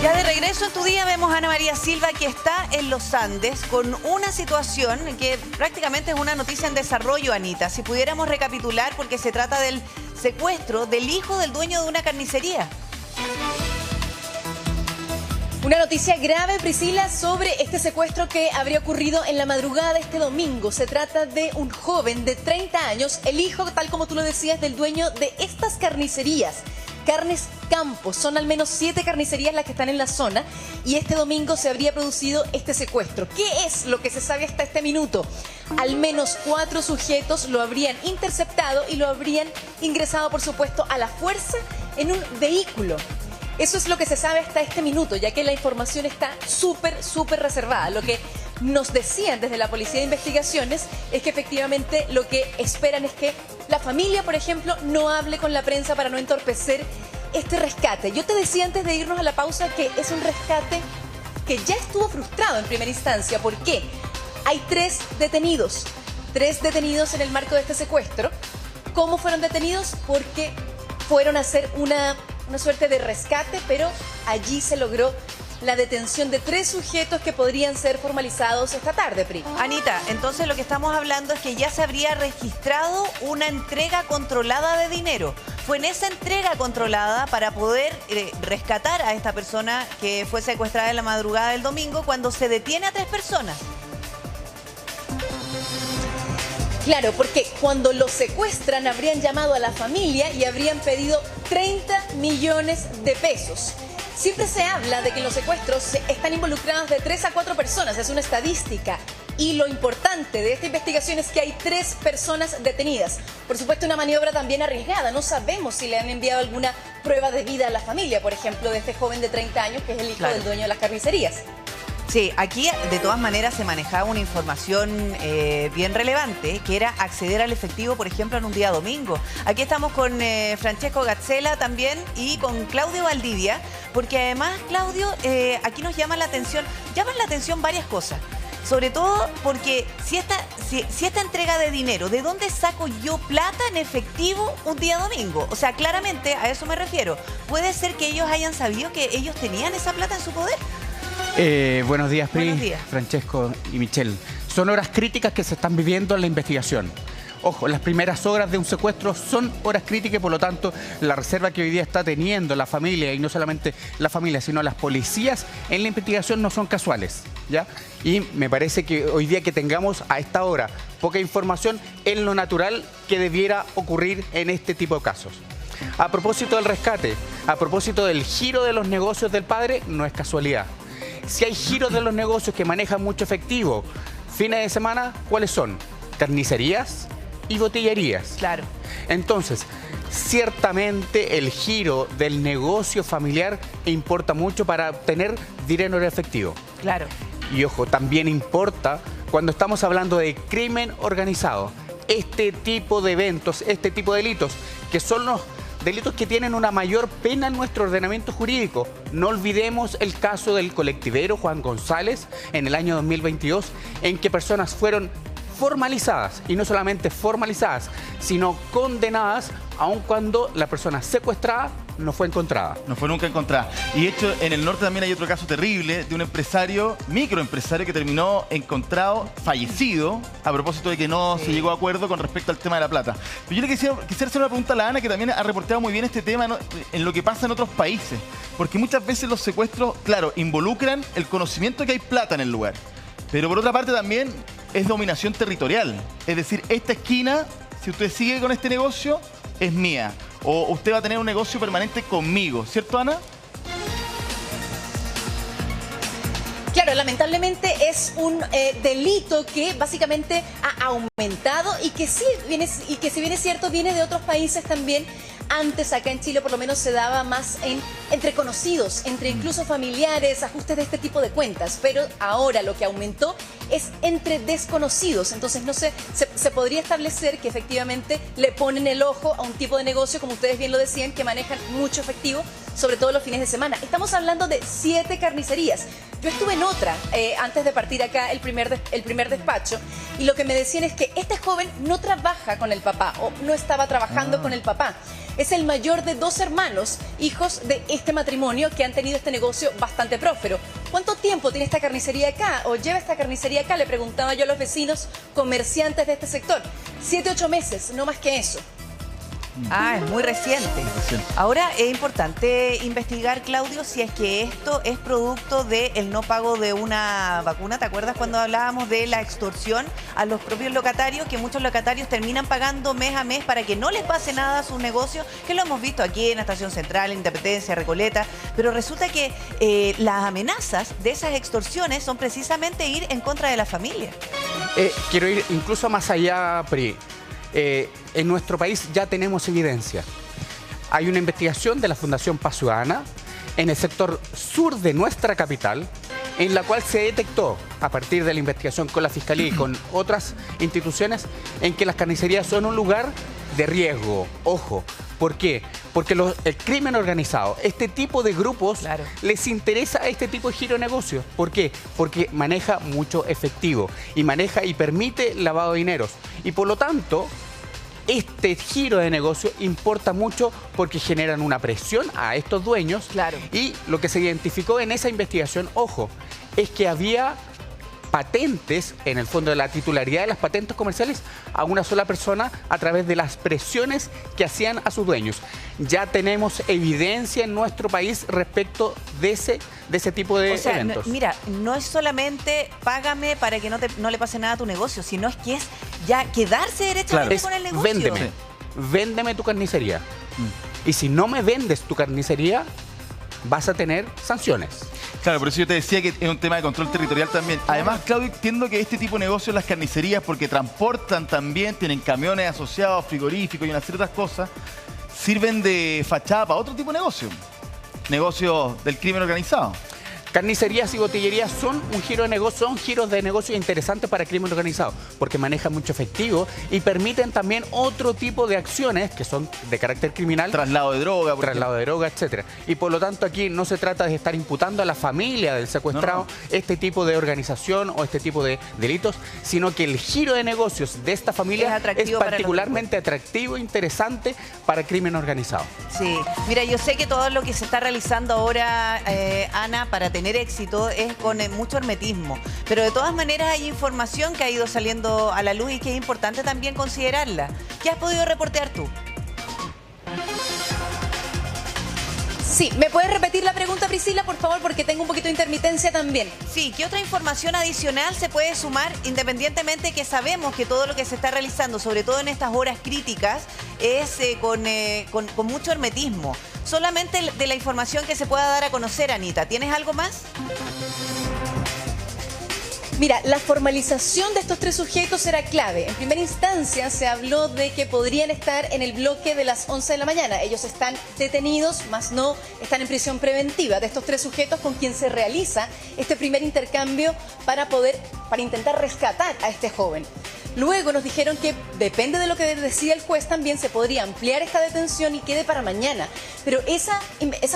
Ya de regreso en tu día vemos a Ana María Silva, que está en los Andes con una situación que prácticamente es una noticia en desarrollo, Anita. Si pudiéramos recapitular, porque se trata del secuestro del hijo del dueño de una carnicería. Una noticia grave, Priscila, sobre este secuestro que habría ocurrido en la madrugada de este domingo. Se trata de un joven de 30 años, el hijo, tal como tú lo decías, del dueño de estas carnicerías. Carnes Campos, son al menos 7 carnicerías las que están en la zona y este domingo se habría producido este secuestro. ¿Qué es lo que se sabe hasta este minuto? Al menos 4 sujetos lo habrían interceptado y lo habrían ingresado, por supuesto, a la fuerza en un vehículo. Eso es lo que se sabe hasta este minuto, ya que la información está súper reservada. Lo que nos decían desde la Policía de Investigaciones es que efectivamente lo que esperan es que la familia, por ejemplo, no hable con la prensa para no entorpecer este rescate. Yo te decía antes de irnos a la pausa que es un rescate que ya estuvo frustrado en primera instancia. ¿Por qué? Hay 3 detenidos. 3 detenidos en el marco de este secuestro. ¿Cómo fueron detenidos? Porque fueron a hacer una suerte de rescate, pero allí se logró la detención de 3 sujetos que podrían ser formalizados esta tarde, Pri. Anita, entonces lo que estamos hablando es que ya se habría registrado una entrega controlada de dinero. Fue en esa entrega controlada para poder rescatar a esta persona que fue secuestrada en la madrugada del domingo cuando se detiene a 3 personas. Claro, porque cuando los secuestran habrían llamado a la familia y habrían pedido 30 millones de pesos. Siempre se habla de que en los secuestros están involucradas de 3 a 4 personas, es una estadística. Y lo importante de esta investigación es que hay 3 personas detenidas. Por supuesto, una maniobra también arriesgada. No sabemos si le han enviado alguna prueba de vida a la familia, por ejemplo, de este joven de 30 años que es el hijo del dueño de las carnicerías. Sí, aquí de todas maneras se manejaba una información bien relevante, que era acceder al efectivo, por ejemplo, en un día domingo. Aquí estamos con Francesco Gazzella también y con Claudio Valdivia, porque además, Claudio, aquí nos llaman la atención varias cosas. Sobre todo porque si esta entrega de dinero, ¿de dónde saco yo plata en efectivo un día domingo? O sea, claramente a eso me refiero. ¿Puede ser que ellos hayan sabido que ellos tenían esa plata en su poder? Buenos días, Pri, Buenos días. Francesco y Michelle. Son horas críticas que se están viviendo en la investigación. Ojo, las primeras horas de un secuestro son horas críticas y por lo tanto la reserva que hoy día está teniendo la familia, y no solamente la familia, sino las policías en la investigación no son casuales, ¿ya? Y me parece que hoy día que tengamos a esta hora poca información es lo natural que debiera ocurrir en este tipo de casos. A propósito del rescate, a propósito del giro de los negocios del padre, no es casualidad. Si hay giros de los negocios que manejan mucho efectivo, fines de semana, ¿cuáles son? Carnicerías y botillerías. Claro. Entonces, ciertamente el giro del negocio familiar importa mucho para obtener dinero en efectivo. Claro. Y ojo, también importa cuando estamos hablando de crimen organizado. Este tipo de eventos, este tipo de delitos, que son los delitos que tienen una mayor pena en nuestro ordenamiento jurídico. No olvidemos el caso del colectivero Juan González en el año 2022, en que personas fueron formalizadas, y no solamente formalizadas, sino condenadas, aun cuando la persona secuestrada no fue encontrada. No fue nunca encontrada. Y de hecho, en el norte también hay otro caso terrible de un empresario, microempresario, que terminó encontrado fallecido a propósito de que no se llegó a acuerdo con respecto al tema de la plata. Pero yo le quisiera hacer una pregunta a la Ana, que también ha reportado muy bien este tema, ¿no?, en lo que pasa en otros países. Porque muchas veces los secuestros, claro, involucran el conocimiento de que hay plata en el lugar. Pero por otra parte también es dominación territorial. Es decir, esta esquina, si usted sigue con este negocio, es mía. O usted va a tener un negocio permanente conmigo. ¿Cierto, Ana? Claro, lamentablemente es un delito que básicamente ha aumentado y que sí viene, y que si bien es cierto, viene de otros países también. Antes acá en Chile por lo menos se daba más entre conocidos, entre incluso familiares, ajustes de este tipo de cuentas, pero ahora lo que aumentó es entre desconocidos. Entonces no sé, se podría establecer que efectivamente le ponen el ojo a un tipo de negocio, como ustedes bien lo decían, que manejan mucho efectivo, sobre todo los fines de semana. Estamos hablando de 7 carnicerías. Yo estuve en otra antes de partir acá el primer despacho, y lo que me decían es que este joven no trabaja con el papá o no estaba trabajando con el papá. Es el mayor de 2 hermanos hijos de este matrimonio que han tenido este negocio bastante próspero. ¿Cuánto tiempo tiene esta carnicería acá o lleva esta carnicería acá? Le preguntaba yo a los vecinos comerciantes de este sector. 7, 8 meses, no más que eso. Ah, es muy reciente. Ahora es importante investigar, Claudio, si es que esto es producto del no pago de una vacuna. ¿Te acuerdas cuando hablábamos de la extorsión a los propios locatarios? Que muchos locatarios terminan pagando mes a mes para que no les pase nada a sus negocios, que lo hemos visto aquí en Estación Central, Independencia, Recoleta. Pero resulta que las amenazas de esas extorsiones son precisamente ir en contra de la familia. Quiero ir incluso más allá, Pri. En nuestro país ya tenemos evidencia. Hay una investigación de la Fundación Paz Ciudadana en el sector sur de nuestra capital, en la cual se detectó, a partir de la investigación con la Fiscalía y con otras instituciones, en que las carnicerías son un lugar de riesgo. Ojo, ¿por qué? Porque el crimen organizado, este tipo de grupos, claro, les interesa este tipo de giro de negocios. ¿Por qué? Porque maneja mucho efectivo y maneja y permite lavado de dineros. Y por lo tanto, este giro de negocio importa mucho porque generan una presión a estos dueños. Claro. Y lo que se identificó en esa investigación, ojo, es que había patentes, en el fondo de la titularidad de las patentes comerciales, a una sola persona a través de las presiones que hacían a sus dueños. Ya tenemos evidencia en nuestro país respecto de ese tipo de eventos. Mira, no es solamente págame para que no le pase nada a tu negocio, sino es que es ya quedarse derechamente con el negocio. Véndeme tu carnicería. Y si no me vendes tu carnicería, vas a tener sanciones. Claro, por eso yo te decía que es un tema de control territorial también. Además, Claudio, entiendo que este tipo de negocios, las carnicerías, porque transportan también, tienen camiones asociados, frigoríficos y unas ciertas cosas, sirven de fachada para otro tipo de negocio. Negocios del crimen organizado. Carnicerías y botillerías son un giro de negocio, son giros de negocio interesantes para el crimen organizado, porque manejan mucho efectivo y permiten también otro tipo de acciones que son de carácter criminal. Traslado de droga, traslado de droga, etcétera. Y por lo tanto aquí no se trata de estar imputando a la familia del secuestrado este tipo de organización o este tipo de delitos, sino que el giro de negocios de esta familia es particularmente atractivo e interesante para el crimen organizado. Sí, mira, yo sé que todo lo que se está realizando ahora, Ana, para tener éxito es con mucho hermetismo, pero de todas maneras hay información que ha ido saliendo a la luz y que es importante también considerarla. ¿Qué has podido reportear tú? Sí, ¿me puedes repetir la pregunta, Priscila, por favor? Porque tengo un poquito de intermitencia también. Sí, ¿qué otra información adicional se puede sumar, independientemente que sabemos que todo lo que se está realizando, sobre todo en estas horas críticas, es con mucho hermetismo? Solamente de la información que se pueda dar a conocer, Anita. ¿Tienes algo más? Mira, la formalización de estos 3 sujetos era clave. En primera instancia se habló de que podrían estar en el bloque de las 11 de la mañana. Ellos están detenidos, más no están en prisión preventiva. De estos 3 sujetos con quien se realiza este primer intercambio para intentar rescatar a este joven. Luego nos dijeron que depende de lo que decida el juez, también se podría ampliar esta detención y quede para mañana. Pero esa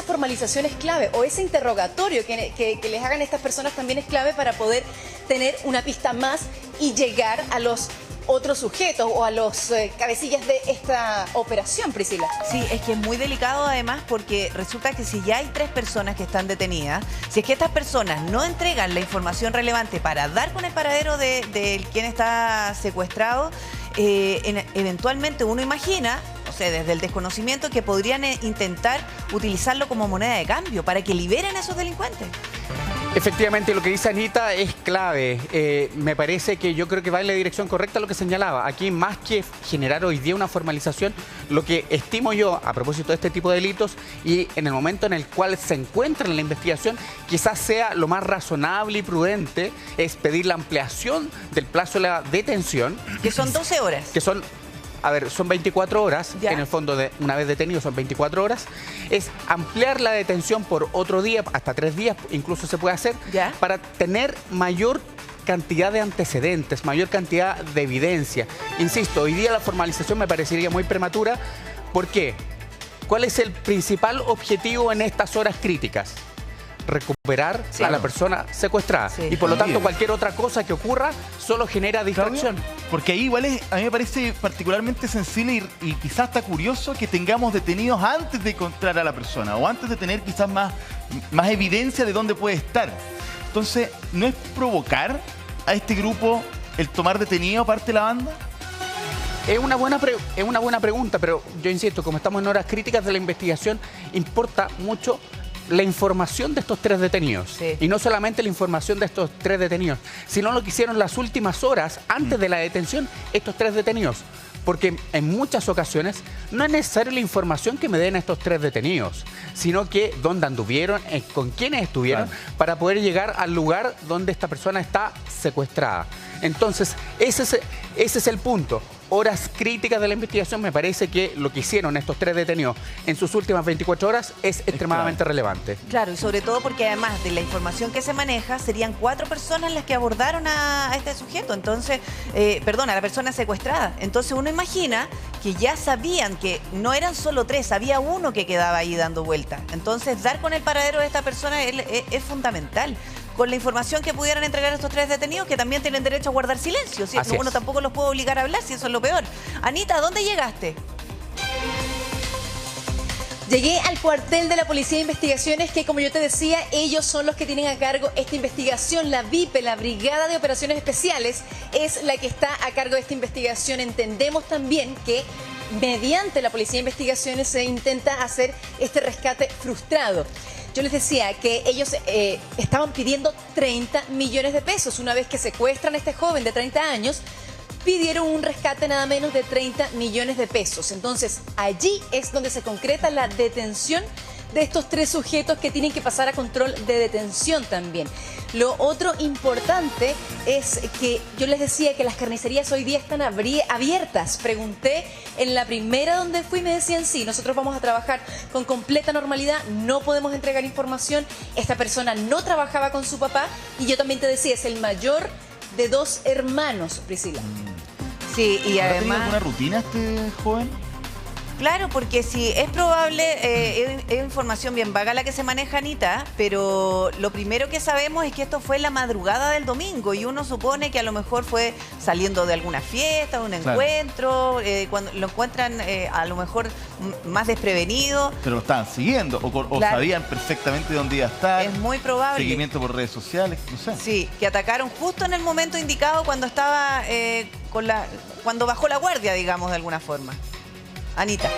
formalización es clave, o ese interrogatorio que les hagan estas personas también es clave para poder tener una pista más y llegar a los otros sujetos o a los cabecillas de esta operación, Priscila. Sí, es que es muy delicado además porque resulta que si ya hay 3 personas que están detenidas, si es que estas personas no entregan la información relevante para dar con el paradero de quien está secuestrado, eventualmente uno imagina, o sea, desde el desconocimiento, que podrían intentar utilizarlo como moneda de cambio para que liberen a esos delincuentes. Efectivamente, lo que dice Anita es clave. Me parece que yo creo que va en la dirección correcta lo que señalaba. Aquí, más que generar hoy día una formalización, lo que estimo yo, a propósito de este tipo de delitos, y en el momento en el cual se encuentran en la investigación, quizás sea lo más razonable y prudente, es pedir la ampliación del plazo de la detención. Que son 12 horas. Que son... A ver, son 24 horas, ya. En el fondo, una vez detenido son 24 horas. Es ampliar la detención por otro día, hasta 3 días, incluso se puede hacer, ya, para tener mayor cantidad de antecedentes, mayor cantidad de evidencia. Insisto, hoy día la formalización me parecería muy prematura. ¿Por qué? ¿Cuál es el principal objetivo en estas horas críticas? recuperar Sí. a la persona secuestrada. Sí. Y por lo Sí. tanto, cualquier otra cosa que ocurra solo genera distracción. Claudio, porque ahí igual a mí me parece particularmente sensible y quizás hasta curioso que tengamos detenidos antes de encontrar a la persona o antes de tener quizás más evidencia de dónde puede estar. Entonces, ¿no es provocar a este grupo el tomar detenido parte de la banda? Es una buena pregunta, pero yo insisto, como estamos en horas críticas de la investigación, importa mucho la información de estos 3 detenidos. Sí. Y no solamente la información de estos 3 detenidos, sino lo que hicieron las últimas horas antes de la detención estos 3 detenidos. Porque en muchas ocasiones no es necesaria la información que me den estos 3 detenidos, sino que dónde anduvieron, con quiénes estuvieron, Claro. para poder llegar al lugar donde esta persona está secuestrada. Entonces, ese es el punto. Horas críticas de la investigación, me parece que lo que hicieron estos 3 detenidos en sus últimas 24 horas es extremadamente relevante. Claro, y sobre todo porque además de la información que se maneja, serían 4 personas las que abordaron a este sujeto, entonces, a la persona secuestrada. Entonces uno imagina que ya sabían que no eran solo 3, había uno que quedaba ahí dando vueltas. Entonces dar con el paradero de esta persona es fundamental. Con la información que pudieran entregar estos 3 detenidos, que también tienen derecho a guardar silencio. ¿Sí? Así Uno es. tampoco los puede obligar a hablar, si eso es lo peor. Anita, ¿a dónde llegaste? Llegué al cuartel de la Policía de Investigaciones, que como yo te decía, ellos son los que tienen a cargo esta investigación. La VIPE, la Brigada de Operaciones Especiales, es la que está a cargo de esta investigación. Entendemos también que mediante la Policía de Investigaciones se intenta hacer este rescate frustrado. Yo les decía que ellos estaban pidiendo 30 millones de pesos. Una vez que secuestran a este joven de 30 años, pidieron un rescate nada menos de 30 millones de pesos. Entonces, allí es donde se concreta la detención de estos 3 sujetos que tienen que pasar a control de detención también. Lo otro importante es que yo les decía que las carnicerías hoy día están abiertas. Pregunté en la primera donde fui, me decían sí, nosotros vamos a trabajar con completa normalidad, no podemos entregar información. Esta persona no trabajaba con su papá y yo también te decía, es el mayor de 2 hermanos, Priscila. Sí, y ¿Habrá tenido además... alguna rutina este joven? Claro, porque sí, es probable, es información bien vaga la que se maneja, Anita, pero lo primero que sabemos es que esto fue la madrugada del domingo y uno supone que a lo mejor fue saliendo de alguna fiesta, un Claro. encuentro, cuando lo encuentran a lo mejor más desprevenido. Pero lo estaban siguiendo o Claro. sabían perfectamente dónde iba a estar. Es muy probable. Seguimiento por redes sociales, no sé. Sí, que atacaron justo en el momento indicado cuando estaba cuando bajó la guardia, digamos, de alguna forma. Anita.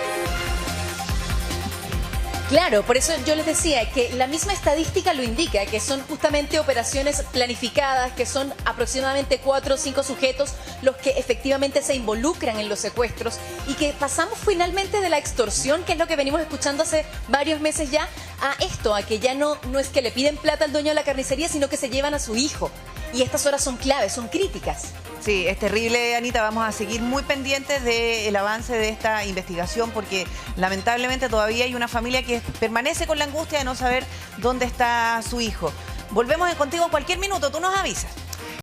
Claro, por eso yo les decía que la misma estadística lo indica, que son justamente operaciones planificadas, que son aproximadamente 4 o 5 sujetos los que efectivamente se involucran en los secuestros y que pasamos finalmente de la extorsión, que es lo que venimos escuchando hace varios meses ya, a esto, a que ya no es que le piden plata al dueño de la carnicería, sino que se llevan a su hijo. Y estas horas son claves, son críticas. Sí, es terrible, Anita. Vamos a seguir muy pendientes del avance de esta investigación porque lamentablemente todavía hay una familia que permanece con la angustia de no saber dónde está su hijo. Volvemos contigo en cualquier minuto, tú nos avisas.